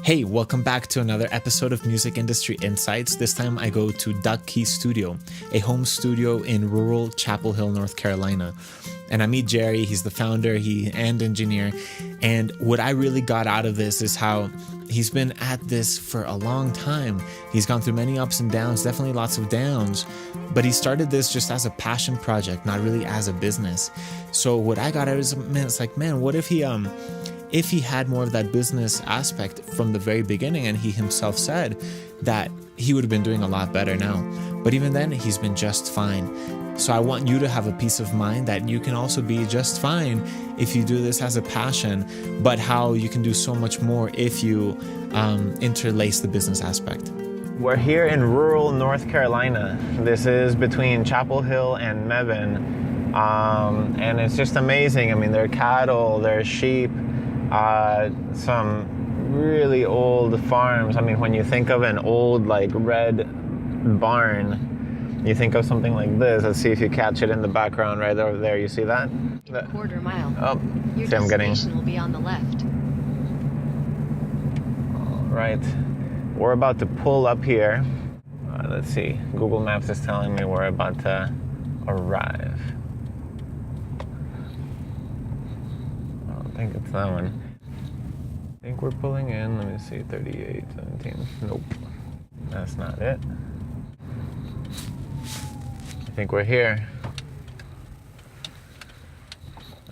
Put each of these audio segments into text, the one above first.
Hey, welcome back to another episode of Music Industry Insights. This time I go to Duck Kee Studio, a home studio in rural Chapel Hill, North Carolina. And I meet Jerry. He's the founder and engineer. And what I really got out of this is how he's been at this for a long time. He's gone through many ups and downs, definitely lots of downs, but he started this just as a passion project, not really as a business. So what I got out is, man, what if he had more of that business aspect from the very beginning, and he himself said that he would have been doing a lot better now. But even then, he's been just fine. So I want you to have a peace of mind that you can also be just fine if you do this as a passion, but how you can do so much more if you interlace the business aspect. We're here in rural North Carolina. This is between Chapel Hill and Mebane. And it's just amazing. I mean, there are cattle, there are sheep, some really old farms. I mean, when you think of an old, like, red barn, you think of something like this. Let's see if you catch it in the background right over there. You see that? In a quarter mile. Oh, your see, I'm getting... destination will be on the left. All right. We're about to pull up here. Let's see. Google Maps is telling me we're about to arrive. I don't think it's that one. I think we're pulling in. Let me see. 38, 17. Nope. That's not it. I think we're here.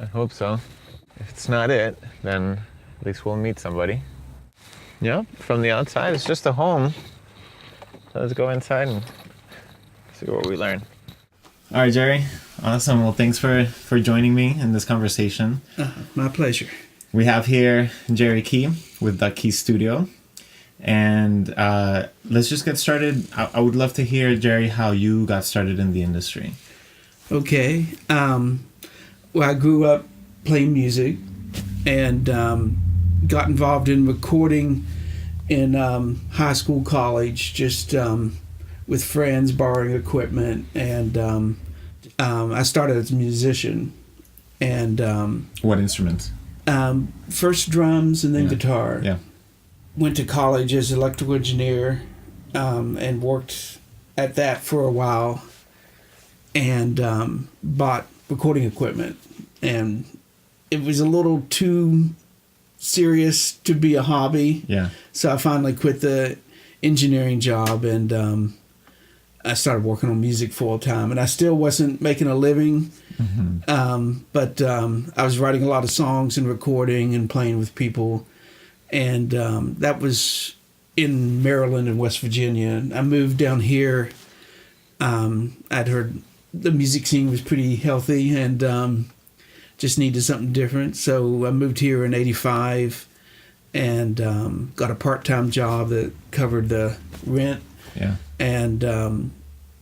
I hope so. If it's not it, then at least we'll meet somebody. Yeah, from the outside, it's just a home. So let's go inside and see what we learn. All right, Jerry. Awesome. Well, thanks for joining me in this conversation. My pleasure. We have here Jerry Kee with Duck Kee Studio. And let's just get started. I would love to hear, Jerry, how you got started in the industry. Okay. Well, I grew up playing music and got involved in recording in high school, college, just with friends, borrowing equipment. And I started as a musician. And what instruments? First drums and then guitar. Yeah. Went to college as an electrical engineer and worked at that for a while and bought recording equipment. And it was a little too serious to be a hobby. Yeah. So I finally quit the engineering job and I started working on music full time. And I still wasn't making a living, but I was writing a lot of songs and recording and playing with people. And that was in Maryland and West Virginia. I moved down here. I'd heard the music scene was pretty healthy and just needed something different. So I moved here in '85 and got a part-time job that covered the rent. Yeah. And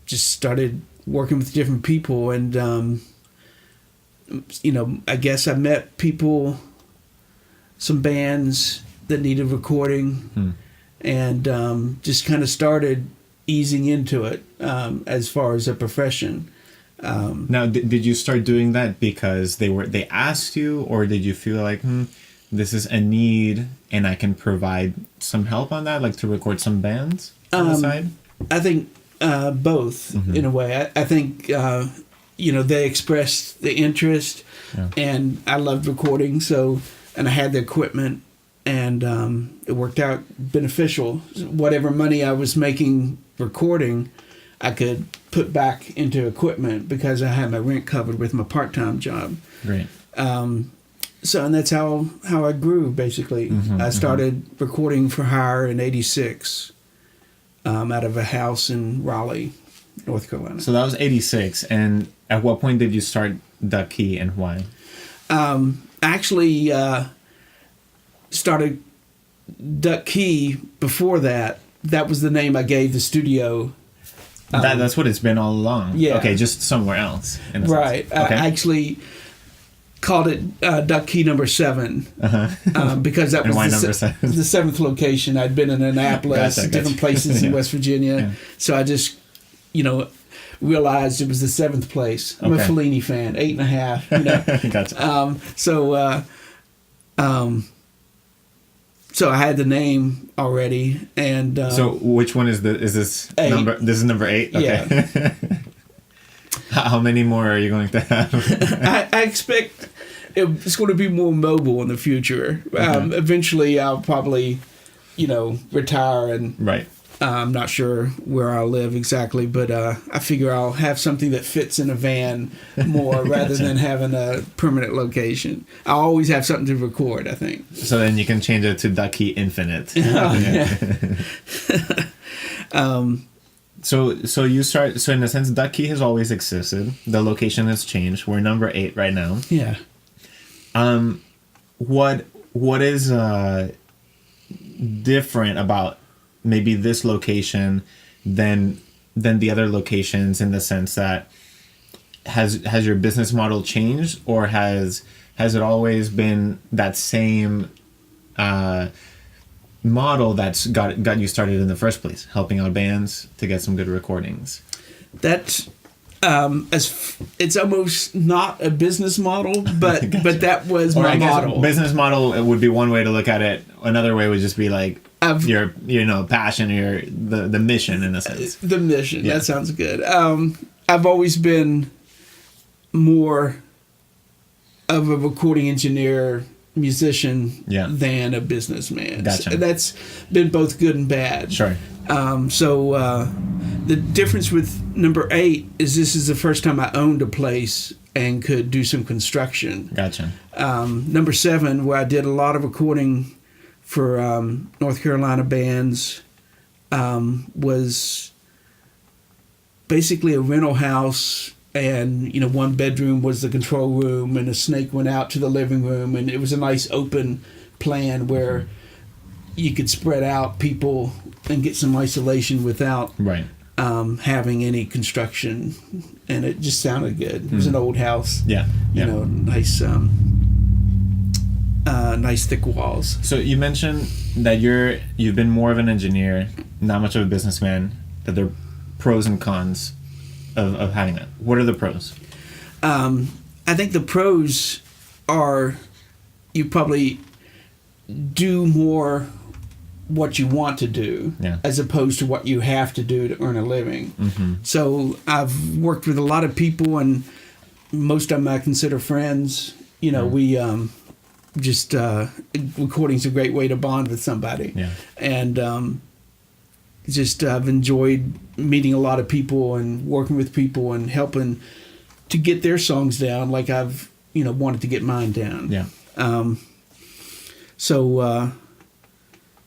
just started working with different people. And, I guess I met people, some bands that needed recording and just kind of started easing into it as far as a profession. Now, did you start doing that because they asked you, or did you feel like, this is a need and I can provide some help on that, like to record some bands on the side? I think both in a way. I think, they expressed the interest and I loved recording. And I had the equipment. And it worked out beneficial. Whatever money I was making recording, I could put back into equipment because I had my rent covered with my part-time job. Great. And that's how I grew, basically. I started recording for hire in '86 out of a house in Raleigh, North Carolina. So that was '86. And at what point did you start Duck Kee and why? Actually... started Duck Kee before that. That was the name I gave the studio. That's what it's been all along. Yeah. Okay, just somewhere else. Right. Okay. I actually called it Duck Kee number 7 because that was number 7? The 7th location. I'd been in Annapolis, different places in West Virginia. Yeah. So I just, realized it was the 7th place. I'm a Fellini fan, 8.5. Gotcha. So I had the name already, and so which one is this 8. number? This is number 8. Okay. Yeah. How many more are you going to have? I expect it's going to be more mobile in the future. Eventually, I'll probably, retire, and Right. I'm not sure where I'll live exactly, but I figure I'll have something that fits in a van more rather than having a permanent location. I'll always have something to record, I think. So then you can change it to Duck Kee Infinite. Oh, yeah. So you start. So in a sense, Duck Kee has always existed. The location has changed. We're number 8 right now. Yeah. What is different about maybe this location than the other locations, in the sense that has your business model changed, or has it always been that same model that's got you started in the first place, helping out bands to get some good recordings? That's it's almost not a business model, but Gotcha. but that was Or my I guess model. business model, it would be one way to look at it. Another way would just be like your passion, or the mission, in a sense. The mission. Yeah. That sounds good. I've always been more of a recording engineer, musician, than a businessman. Gotcha. That's been both good and bad. Sure. So the difference with number 8 is this is the first time I owned a place and could do some construction. Gotcha. Number 7, where I did a lot of recording for North Carolina bands, was basically a rental house, and one bedroom was the control room, and a snake went out to the living room, and it was a nice open plan where you could spread out people and get some isolation without Right. having any construction, and it just sounded good. It was an old house. Yeah. Nice, nice thick walls. So you mentioned that you've been more of an engineer, not much of a businessman. That there are pros and cons of having that. What are the pros? I think the pros are you probably do more what you want to do, as opposed to what you have to do to earn a living. Mm-hmm. So I've worked with a lot of people, and most of them I consider friends. We just recording's a great way to bond with somebody. Yeah. And I've enjoyed meeting a lot of people and working with people and helping to get their songs down like I've wanted to get mine down. Yeah. So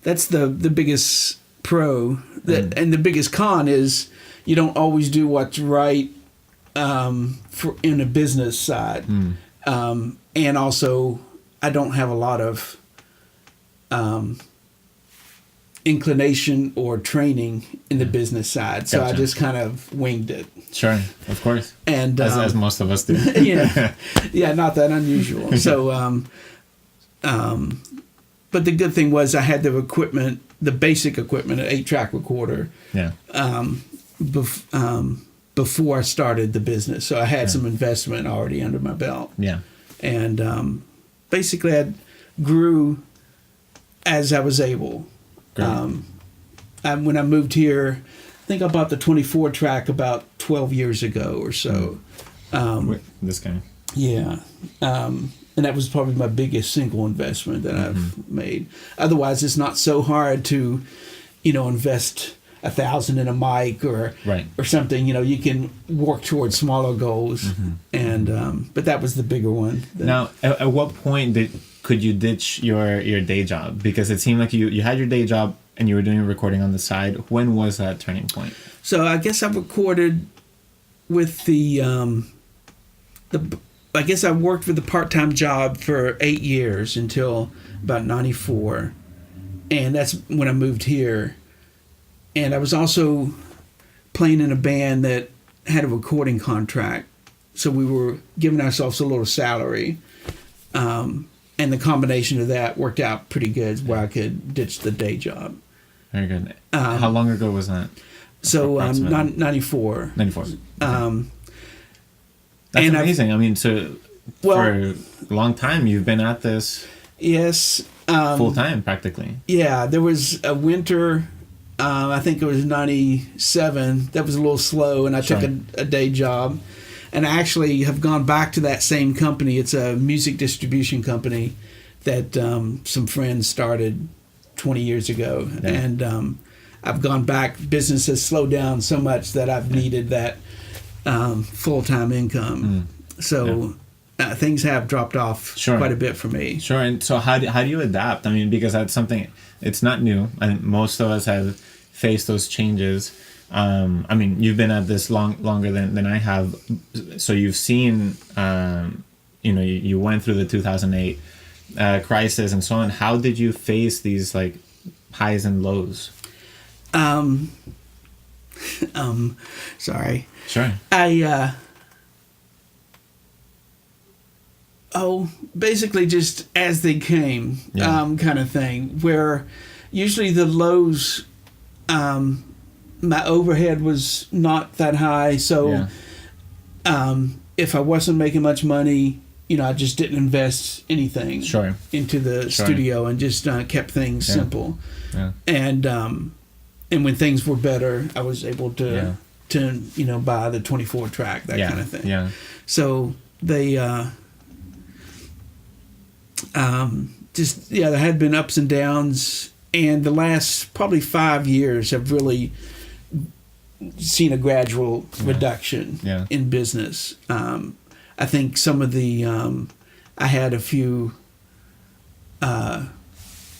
that's the biggest pro. And the biggest con is you don't always do what's right in a business side. And also, I don't have a lot of inclination or training in the business side, so Gotcha. I just kind of winged it. Sure, of course. And as most of us do. yeah, not that unusual. So, but the good thing was I had the equipment, the basic equipment, an 8-track recorder. Yeah. Before I started the business, so I had some investment already under my belt. Yeah. And basically, I grew as I was able. When I moved here, I think I bought the 24-track about 12 years ago or so. This guy. Yeah. And that was probably my biggest single investment that I've made. Otherwise, it's not so hard to, invest $1,000 in a mic or something. You can work towards smaller goals. And but that was the bigger one. Now, at what point could you ditch your day job? Because it seemed like you had your day job and you were doing recording on the side. When was that turning point? So I guess I recorded with I guess I worked with the part-time job for 8 years until about 94. And that's when I moved here. And I was also playing in a band that had a recording contract. So we were giving ourselves a little salary. And the combination of that worked out pretty good where I could ditch the day job. Very good. How long ago was that? So 94. 94. Okay. That's amazing. I mean, for a long time you've been at this. Yes. Full time, practically. Yeah, there was a winter. I think it was 97. That was a little slow, and I took a day job. And I actually have gone back to that same company. It's a music distribution company that some friends started 20 years ago. Yeah. And I've gone back. Business has slowed down so much that I've needed that full-time income. So things have dropped off quite a bit for me. Sure. And so how do you adapt? I mean, because that's something, it's not new. I think most of us have faced those changes. I mean, you've been at this longer than I have, so you've seen, you went through the 2008 crisis and so on. How did you face these like highs and lows? Sorry. Sure. Basically just as they came, kind of thing. Where usually the lows, my overhead was not that high, so if I wasn't making much money, I just didn't invest anything into the studio and just kept things simple. Yeah. And when things were better, I was able to buy the 24 track, that kind of thing. Yeah. So they there had been ups and downs, and the last probably 5 years have really seen a gradual reduction in business. I think some of the I had a few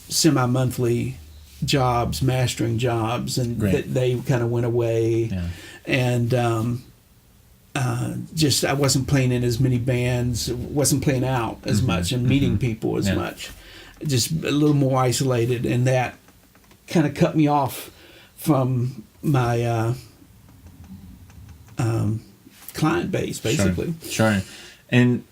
semi-monthly jobs, mastering jobs, and they kind of went away. And just I wasn't playing in as many bands, wasn't playing out as much and meeting people as much. Just a little more isolated, and that kind of cut me off from my client base, basically. Sure. And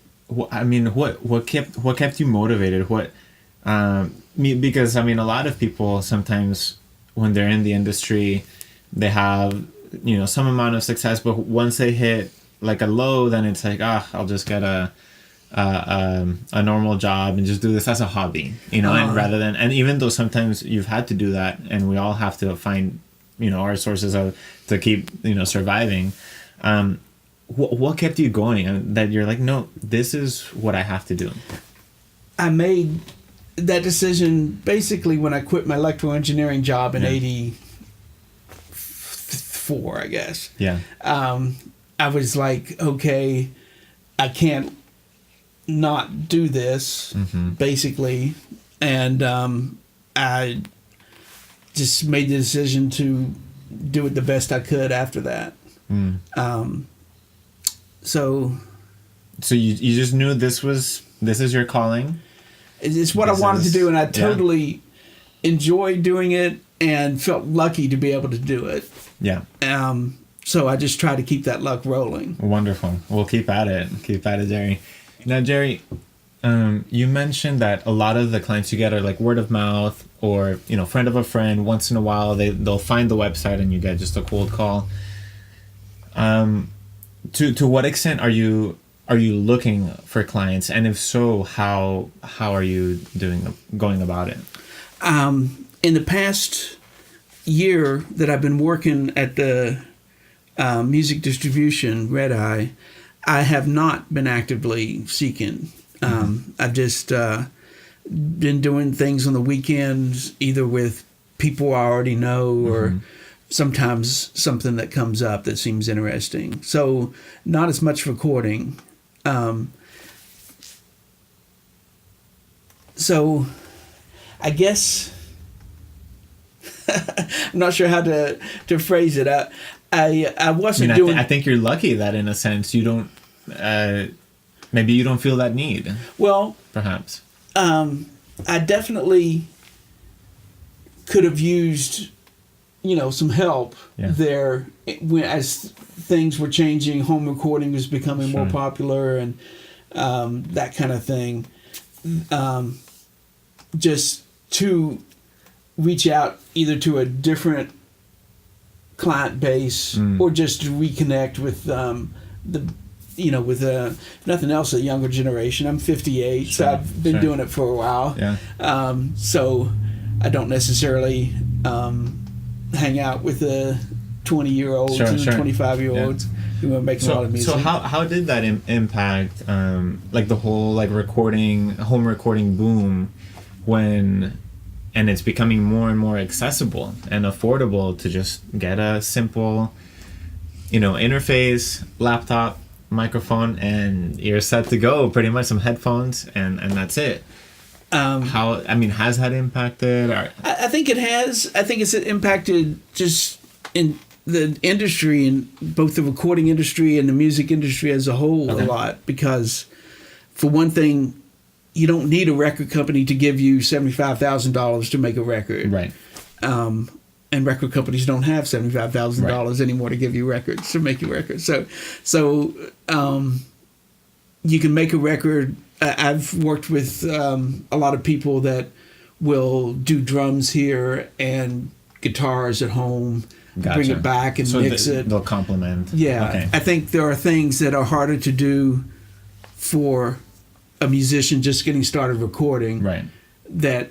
I mean, what kept you motivated? Because I mean, a lot of people sometimes when they're in the industry, they have some amount of success, but once they hit like a low, then it's like, I'll just get a normal job and just do this as a hobby, and rather than, and even though sometimes you've had to do that, and we all have to find our sources to keep surviving. What kept you going? That you're like, no, this is what I have to do. I made that decision basically when I quit my electrical engineering job in 84, I guess. Yeah. I was like, okay, I can't not do this, basically. And I just made the decision to do it the best I could after that. So you just knew this is your calling? It's what I wanted to do, and I totally enjoyed doing it and felt lucky to be able to do it. Yeah. So I just try to keep that luck rolling. Wonderful. We'll keep at it. Keep at it, Jerry. Now, Jerry, you mentioned that a lot of the clients you get are like word of mouth or, friend of a friend. Once in a while, they'll find the website and you get just a cold call. To what extent are you looking for clients, and if so, how are you going about it? In the past year that I've been working at the music distribution Red Eye, I have not been actively seeking. I've just been doing things on the weekends, either with people I already know or sometimes something that comes up that seems interesting. So not as much recording. So I guess I'm not sure how to phrase it. I wasn't doing. I think you're lucky that in a sense you don't. Maybe you don't feel that need. Well, perhaps. I definitely could have used, some help there as things were changing. Home recording was becoming more popular, and that kind of thing. Just to reach out either to a different client base or just to reconnect with the with nothing else, a younger generation. I'm 58, so I've been doing it for a while. Yeah. So I don't necessarily hang out with the 20-year-olds and the 25-year-olds who are making a lot of music. So how did that impact like the whole like home recording boom and it's becoming more and more accessible and affordable to just get a simple, interface, laptop, microphone, and you're set to go. Pretty much some headphones, and that's it. Has that impacted? I think it has. I think it's impacted just in the industry, and both the recording industry and the music industry as a whole, a lot. Because, for one thing, you don't need a record company to give you $75,000 to make a record. Right. And record companies don't have $75,000 anymore to give you records, to make you records. So you can make a record. I've worked with a lot of people that will do drums here and guitars at home, bring it back and mix it. They'll complement. Yeah. Okay. I think there are things that are harder to do for a musician just getting started recording, that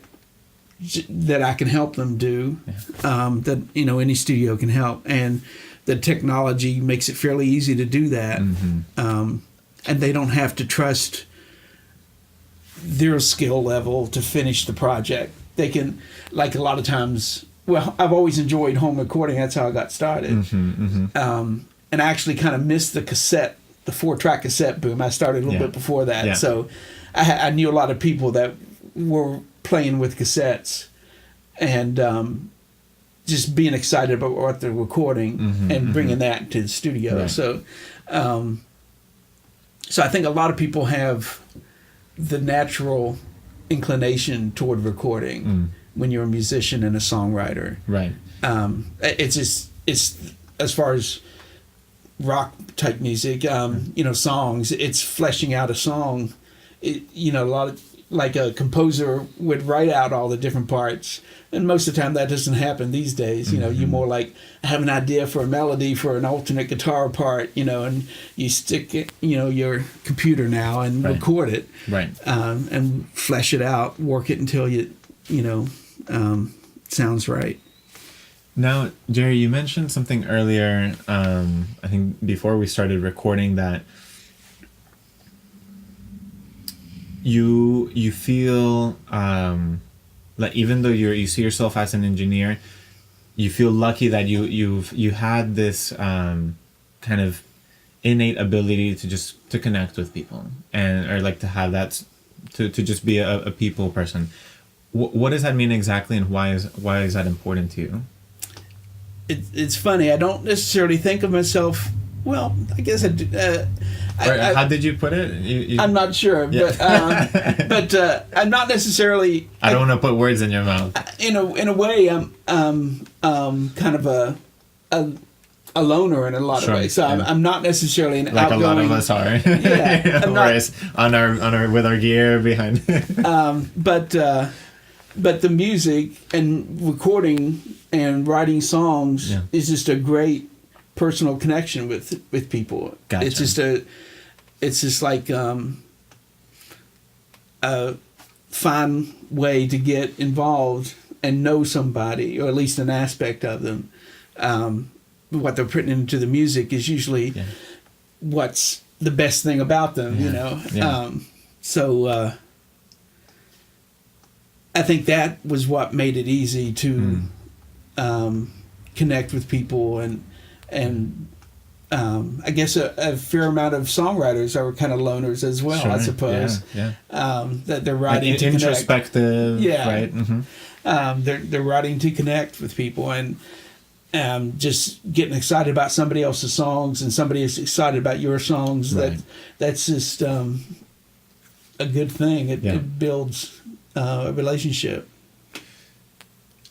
I can help them do, that any studio can help, and the technology makes it fairly easy to do that, and they don't have to trust their skill level to finish the project. They can, like a lot of times. Well, I've always enjoyed home recording. That's how I got started, and I actually kind of missed the 4-track cassette boom. I started a little bit before that, so I knew a lot of people that were playing with cassettes and just being excited about what they're recording and bringing that to the studio. Right. So I think a lot of people have the natural inclination toward recording when you're a musician and a songwriter. Right. It's as far as rock type music, songs, it's fleshing out a song. A lot of, like a composer would write out all the different parts, and most of the time that doesn't happen these days. You more like have an idea for a melody for an alternate guitar part, and you stick it, your computer now and record it, and flesh it out, work it until sounds right. Now, Jerry, you mentioned something earlier, I think before we started recording, that you feel like even though you see yourself as an engineer, you feel lucky that you had this kind of innate ability to connect with people, or like to have that to just be a people person. What does that mean exactly, and why is that important to you? It's funny. I don't necessarily think of myself. Well, I guess I do. How did you put it? I'm not sure, but I'm not necessarily. I don't want to put words in your mouth. In a way, I'm kind of a loner in a lot of ways. So I'm not necessarily an like outgoing. A lot of us are. Yeah, I'm not, on our with our gear behind. But the music and recording and writing songs is just a great personal connection with people. Gotcha. It's just like a fun way to get involved and know somebody, or at least an aspect of them. What they're putting into the music is usually what's the best thing about them, So I think that was what made it easy to connect with people, and I guess a fair amount of songwriters are kind of loners as well, I suppose. That they're writing to introspective, connect. Right? Mm-hmm. They're writing to connect with people, and just getting excited about somebody else's songs, and somebody is excited about your songs. Right. That's just a good thing. It builds a relationship.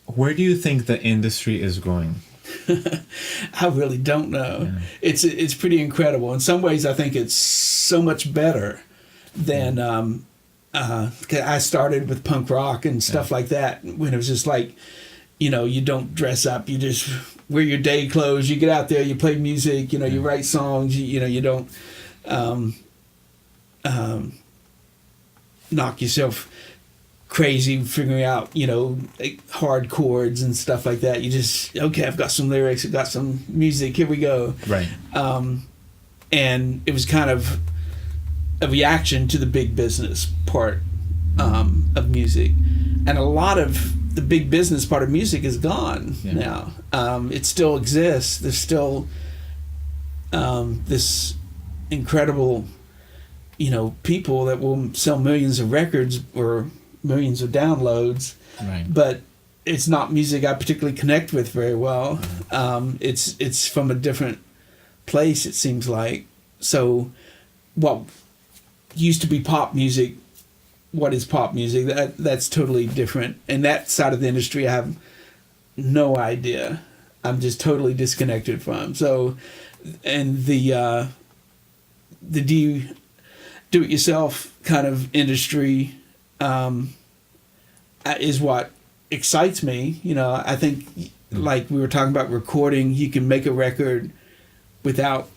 Where do you think the industry is going? I really don't know. Yeah. It's pretty incredible. In some ways, I think it's so much better than I started with punk rock and stuff like that, when it was just like, you don't dress up, you just wear your day clothes, you get out there, you play music, you write songs, you don't knock yourself crazy figuring out, like hard chords and stuff like that. You just, okay, I've got some lyrics, I've got some music, here we go. Right. And it was kind of a reaction to the big business part of music. And a lot of the big business part of music is gone now. It still exists. There's still this incredible, people that will sell millions of records or millions of downloads, Right. but it's not music I particularly connect with very well. It's from a different place, it seems like. So what used to be pop music, what is pop music? That's totally different. And that side of the industry I have no idea. I'm just totally disconnected from. So, and the do-it-yourself kind of industry is what excites me. I think, like we were talking about recording, you can make a record without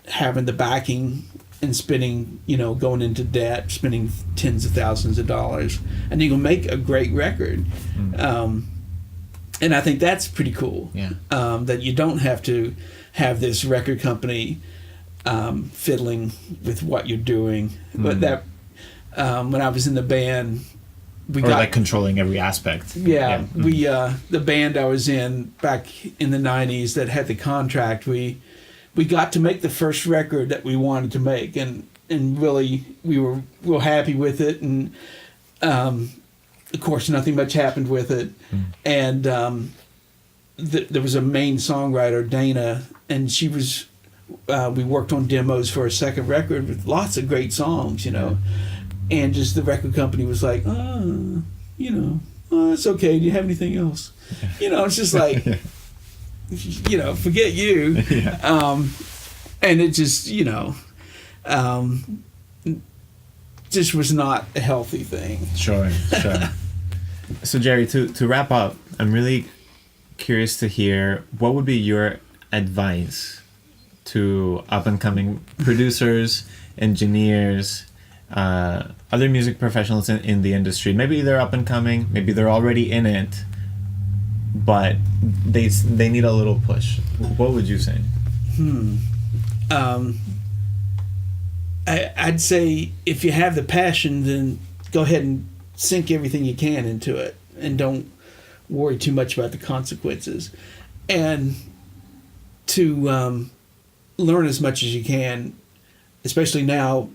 having the backing and spending, going into debt, spending tens of thousands of dollars, and you can make a great record. And I think that's pretty cool. Yeah. That you don't have to have this record company fiddling with what you're doing. But that when I was in the band, we got like controlling every aspect. Yeah. We the band I was in back in the 90s that had the contract, we got to make the first record that we wanted to make, and really we were real happy with it, and of course nothing much happened with it. And there was a main songwriter, Dana, and she was we worked on demos for a second record with lots of great songs, and just the record company was like, oh, it's okay, do you have anything else? It's just like forget you. And it just just was not a healthy thing. Sure. So Jerry, to wrap up, I'm really curious to hear what would be your advice to up and coming producers, engineers, other music professionals in the industry. Maybe they're up and coming, maybe they're already in it, but they need a little push. What would you say? I'd say if you have the passion, then go ahead and sink everything you can into it, and don't worry too much about the consequences, and to learn as much as you can, especially now.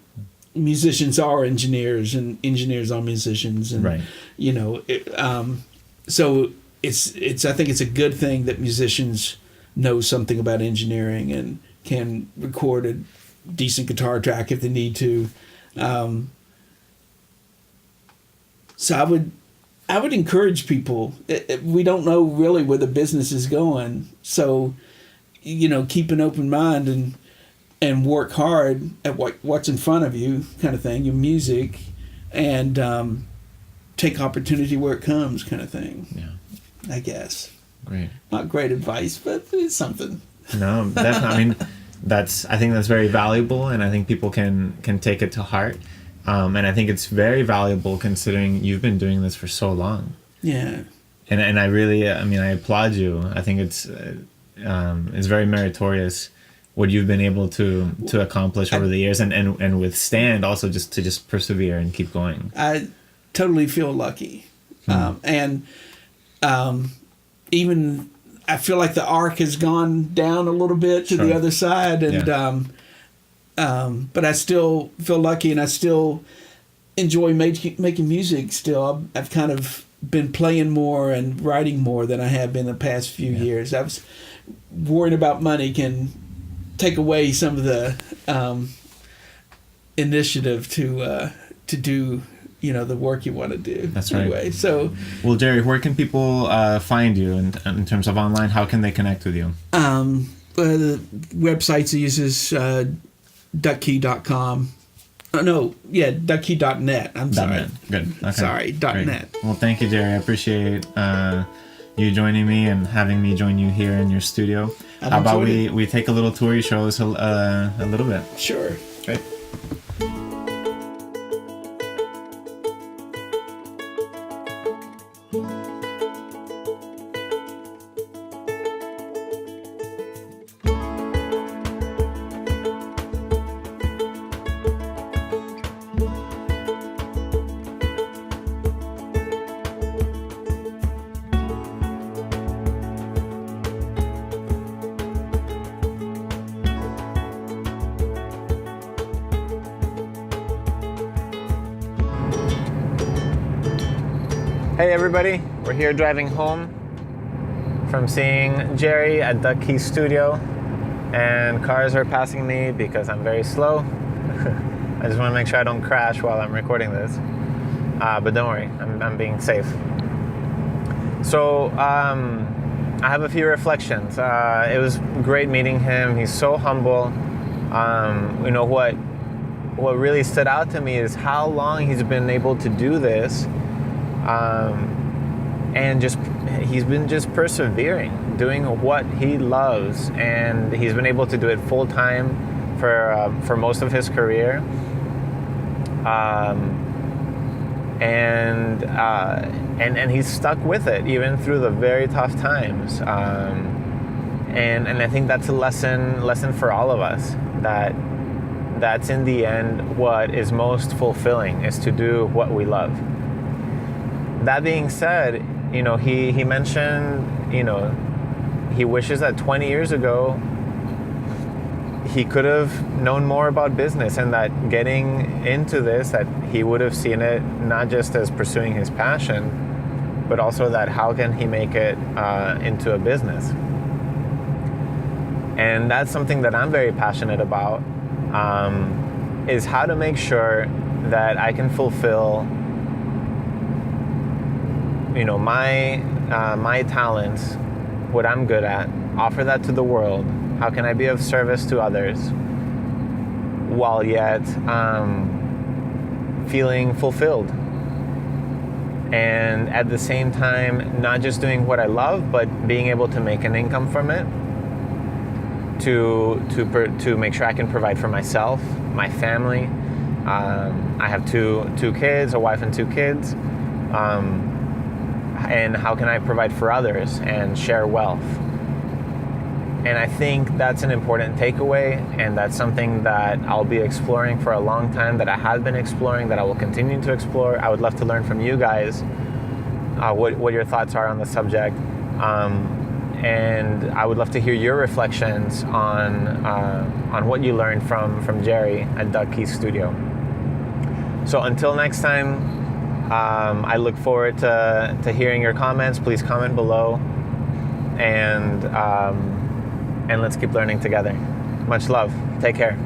Musicians are engineers, and engineers are musicians, and right. So it's I think it's a good thing that musicians know something about engineering and can record a decent guitar track if they need to. So I would encourage people. We don't know really where the business is going, so keep an open mind and work hard at what's in front of you, kind of thing, your music, and take opportunity where it comes, kind of thing. Yeah, I guess. Great. Not great advice, but it's something. No, definitely. I think that's very valuable, and I think people can take it to heart. And I think it's very valuable considering you've been doing this for so long. Yeah. And I really, I applaud you. I think it's very meritorious what you've been able to accomplish over the years, and withstand, also just persevere and keep going. I totally feel lucky. And even I feel like the arc has gone down a little bit to the other side, and but I still feel lucky, and I still enjoy making music still. I've kind of been playing more and writing more than I have been the past few years. I was worried about money can take away some of the initiative to do the work you want to do. That's right. Anyway, so well, Jerry, where can people find you in terms of online? How can they connect with you? The websites uses duckkee.com. duckkee.net. I'm sorry. .net. Good. Okay. Sorry, Great. .net. Well, thank you, Jerry. I appreciate you joining me and having me join you here in your studio. How about we take a little tour? You show us a little bit. Sure. Great. Hey everybody, we're here driving home from seeing Jerry at Duck Kee Studio, and cars are passing me because I'm very slow. I just want to make sure I don't crash while I'm recording this, but don't worry, I'm being safe. So I have a few reflections. It was great meeting him. He's so humble. You know what really stood out to me is how long he's been able to do this, and he's been just persevering, doing what he loves, and he's been able to do it full time for most of his career, and he's stuck with it even through the very tough times, and I think that's a lesson for all of us, that's in the end what is most fulfilling, is to do what we love. That being said, you know, he mentioned, you know, he wishes that 20 years ago he could have known more about business, and that getting into this, that he would have seen it not just as pursuing his passion, but also that how can he make it into a business. And that's something that I'm very passionate about, is how to make sure that I can fulfill, you know, my talents, what I'm good at, offer that to the world. How can I be of service to others while yet feeling fulfilled? And at the same time, not just doing what I love, but being able to make an income from it, to make sure I can provide for myself, my family. I have two kids, a wife and two kids. And how can I provide for others and share wealth? And I think that's an important takeaway, and that's something that I'll be exploring for a long time, that I have been exploring, that I will continue to explore. I would love to learn from you guys what your thoughts are on the subject. And I would love to hear your reflections on what you learned from Jerry at Duck Kee Studio. So until next time, I look forward to hearing your comments. Please comment below, and let's keep learning together. Much love. Take care.